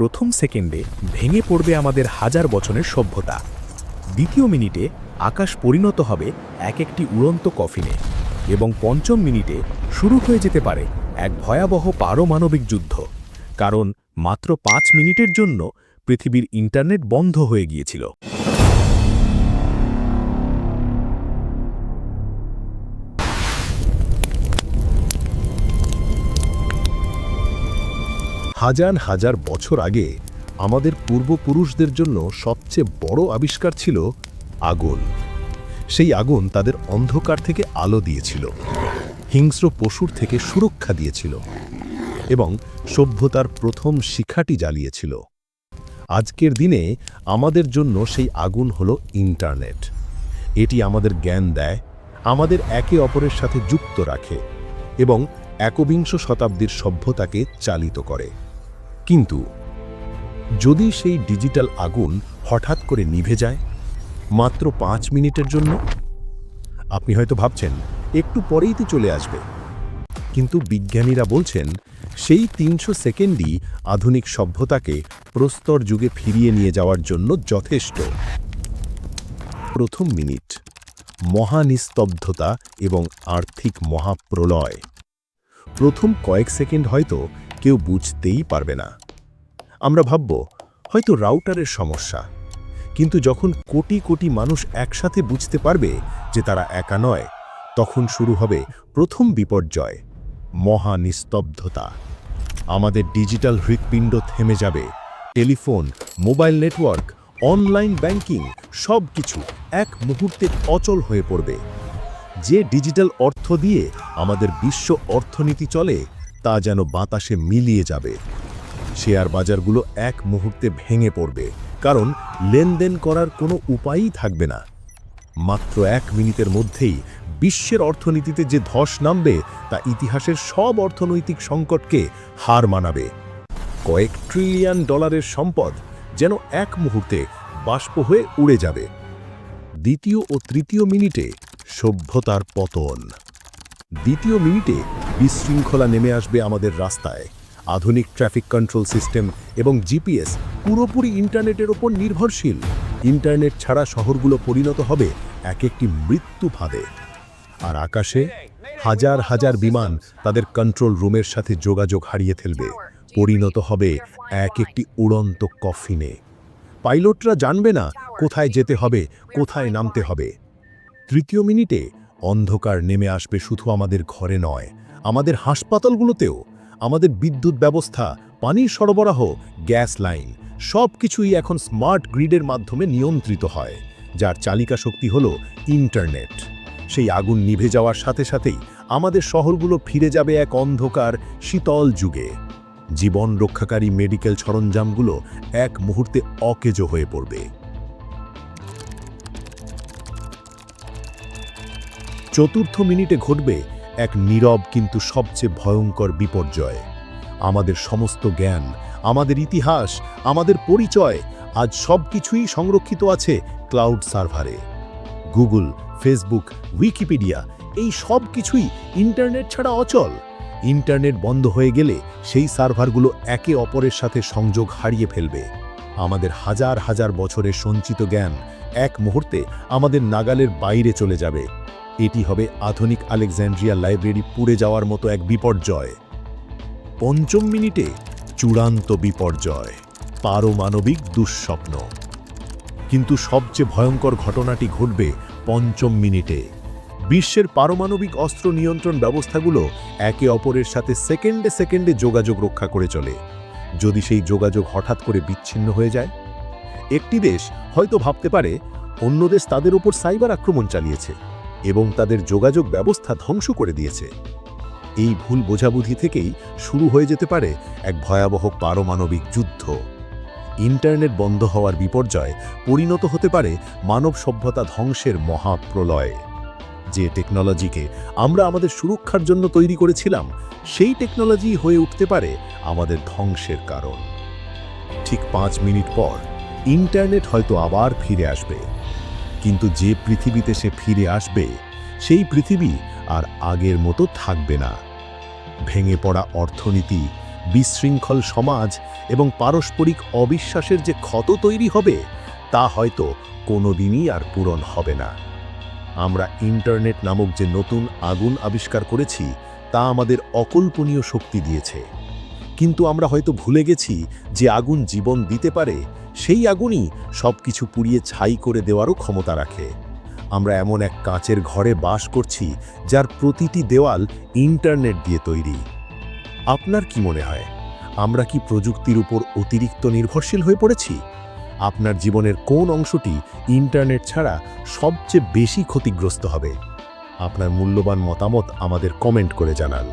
প্রথম সেকেন্ডে ভেঙে পড়বে আমাদের হাজার বছরের সভ্যতা। দ্বিতীয় মিনিটে আকাশ পরিণত হবে এক একটি উড়ন্ত কফিনে, এবং পঞ্চম মিনিটে শুরু হয়ে যেতে পারে এক ভয়াবহ পারমাণবিক যুদ্ধ। কারণ মাত্র 5 মিনিটের জন্য পৃথিবীর ইন্টারনেট বন্ধ হয়ে গিয়েছিল। হাজার হাজার বছর আগে আমাদের পূর্বপুরুষদের জন্য সবচেয়ে বড় আবিষ্কার ছিল আগুন। সেই আগুন তাদের অন্ধকার থেকে আলো দিয়েছিল, হিংস্র পশুর থেকে সুরক্ষা দিয়েছিল এবং সভ্যতার প্রথম শিখাটি জ্বালিয়েছিল। আজকের দিনে আমাদের জন্য সেই আগুন হলো ইন্টারনেট। এটি আমাদের জ্ঞান দেয়, আমাদের একে অপরের সাথে যুক্ত রাখে এবং একবিংশ শতাব্দীর সভ্যতাকে চালিত করে। কিন্তু যদি সেই ডিজিটাল আগুন হঠাৎ করে নিভে যায় মাত্র 5 মিনিটের জন্য, আপনি হয়তো ভাবছেন একটু পরেই তো চলে আসবে, কিন্তু বিজ্ঞানীরা বলছেন সেই 300 সেকেন্ডই আধুনিক সভ্যতাকে প্রস্তর যুগে ফিরিয়ে নিয়ে যাওয়ার জন্য যথেষ্ট। প্রথম মিনিট, মহানিস্তব্ধতা এবং আর্থিক মহাপ্রলয়। প্রথম কয়েক সেকেন্ড হয়তো কেউ বুঝতেই পারবে না। আমরা ভাবব হয়তো রাউটারের সমস্যা, কিন্তু যখন কোটি কোটি মানুষ একসাথে বুঝতে পারবে যে তারা একা নয়, তখন শুরু হবে প্রথম বিপর্যয়, মহানিস্তব্ধতা। আমাদের ডিজিটাল হৃৎপিণ্ড থেমে যাবে। Telephone, mobile network, online banking সব কিছু এক মুহূর্তে অচল হয়ে পড়বে। যে ডিজিটাল অর্থ দিয়ে আমাদের বিশ্ব অর্থনীতি চলে তা যেন বাতাসে মিলিয়ে যাবে। শেয়ার বাজারগুলো এক মুহূর্তে ভেঙে পড়বে, কারণ লেনদেন করার কোনো উপায়ই থাকবে না। মাত্র 1 মিনিটের মধ্যেই বিশ্বের অর্থনীতিতে যে ধস নামবে তা ইতিহাসের সব অর্থনৈতিক সংকটকে হার মানাবে। কয়েক ট্রিলিয়ন ডলারের সম্পদ যেন এক মুহূর্তে বাষ্প হয়ে উড়ে যাবে। দ্বিতীয় ও তৃতীয় মিনিটে সভ্যতার পতন। দ্বিতীয় মিনিটে বিশৃঙ্খলা নেমে আসবে আমাদের রাস্তায়। আধুনিক ট্রাফিক কন্ট্রোল সিস্টেম এবং জিপিএস পুরোপুরি ইন্টারনেটের ওপর নির্ভরশীল। ইন্টারনেট ছাড়া শহরগুলো পরিণত হবে এক একটি মৃত্যু ফাঁদে। আর আকাশে হাজার হাজার বিমান তাদের কন্ট্রোল রুমের সাথে যোগাযোগ হারিয়ে ফেলবে, পরিণত হবে এক একটি উড়ন্ত কফিনে। পাইলটরা জানবে না কোথায় যেতে হবে, কোথায় নামতে হবে। তৃতীয় মিনিটে অন্ধকার নেমে আসবে শুধু আমাদের ঘরে নয়, আমাদের হাসপাতালগুলোতেও। আমাদের বিদ্যুৎ ব্যবস্থা, পানির সরবরাহ, গ্যাস লাইন সব কিছুই এখন স্মার্ট গ্রিডের মাধ্যমে নিয়ন্ত্রিত হয়, যার চালিকা শক্তি হলো ইন্টারনেট। সেই আগুন নিভে যাওয়ার সাথে সাথেই আমাদের শহরগুলো ফিরে যাবে এক অন্ধকার শীতল যুগে। জীবন রক্ষাকারী মেডিকেল সরঞ্জামগুলো এক মুহূর্তে অকেজো হয়ে পড়বে। চতুর্থ মিনিটে ঘটবে এক নীরব কিন্তু সবচেয়ে ভয়ঙ্কর বিপর্যয়। আমাদের সমস্ত জ্ঞান, আমাদের ইতিহাস, আমাদের পরিচয় আজ সব কিছুই সংরক্ষিত আছে ক্লাউড সার্ভারে। গুগল, ফেসবুক, উইকিপিডিয়া এই সব কিছুই ইন্টারনেট ছাড়া অচল। ইন্টারনেট বন্ধ হয়ে গেলে সেই সার্ভারগুলো একে অপরের সাথে সংযোগ হারিয়ে ফেলবে। আমাদের হাজার হাজার বছরের সঞ্চিত জ্ঞান এক মুহূর্তে আমাদের নাগালের বাইরে চলে যাবে। এটি হবে আধুনিক আলেকজান্দ্রিয়া লাইব্রেরি পুড়ে যাওয়ার মতো এক বিপর্যয়। পঞ্চম মিনিটে চূড়ান্ত বিপর্যয়, পারমাণবিক দুঃস্বপ্ন। কিন্তু সবচেয়ে ভয়ঙ্কর ঘটনাটি ঘটবে পঞ্চম মিনিটে। বিশ্বের পারমাণবিক অস্ত্র নিয়ন্ত্রণ ব্যবস্থাগুলো একে অপরের সাথে সেকেন্ডে সেকেন্ডে যোগাযোগ রক্ষা করে চলে। যদি সেই যোগাযোগ হঠাৎ করে বিচ্ছিন্ন হয়ে যায়, একটি দেশ হয়তো ভাবতে পারে অন্য দেশ তাদের উপর সাইবার আক্রমণ চালিয়েছে এবং তাদের যোগাযোগ ব্যবস্থা ধ্বংস করে দিয়েছে। এই ভুল বোঝাবুঝি থেকেই শুরু হয়ে যেতে পারে এক ভয়াবহ পারমাণবিক যুদ্ধ। ইন্টারনেট বন্ধ হওয়ার বিপর্যয় পরিণত হতে পারে মানব সভ্যতা ধ্বংসের মহাপ্রলয়ে। যে টেকনোলজিকে আমরা আমাদের সুরক্ষার জন্য তৈরি করেছিলাম, সেই টেকনোলজি হয়ে উঠতে পারে আমাদের ধ্বংসের কারণ। ঠিক 5 মিনিট পর ইন্টারনেট হয়তো আবার ফিরে আসবে, কিন্তু যে পৃথিবীতে সে ফিরে আসবে সেই পৃথিবী আর আগের মতো থাকবে না। ভেঙে পড়া অর্থনীতি, বিশৃঙ্খল সমাজ এবং পারস্পরিক অবিশ্বাসের যে ক্ষত তৈরি হবে তা হয়তো কোনোদিনই আর পূরণ হবে না। আমরা ইন্টারনেট নামক যে নতুন আগুন আবিষ্কার করেছি তা আমাদের অকল্পনীয় শক্তি দিয়েছে, কিন্তু আমরা হয়তো ভুলে গেছি যে আগুন জীবন দিতে পারে সেই আগুনই সবকিছু পুড়িয়ে ছাই করে দেওয়ারও ক্ষমতা রাখে। আমরা এমন এক কাঁচের ঘরে বাস করছি যার প্রতিটি দেওয়াল ইন্টারনেট দিয়ে তৈরি। আপনার কি মনে হয়, আমরা কি প্রযুক্তির উপর অতিরিক্ত নির্ভরশীল হয়ে পড়েছি? আপনার জীবনের কোন অংশটি ইন্টারনেট ছাড়া সবচেয়ে বেশি ক্ষতিগ্রস্ত হবে? আপনার মূল্যবান মতামত আমাদের কমেন্ট করে জানান।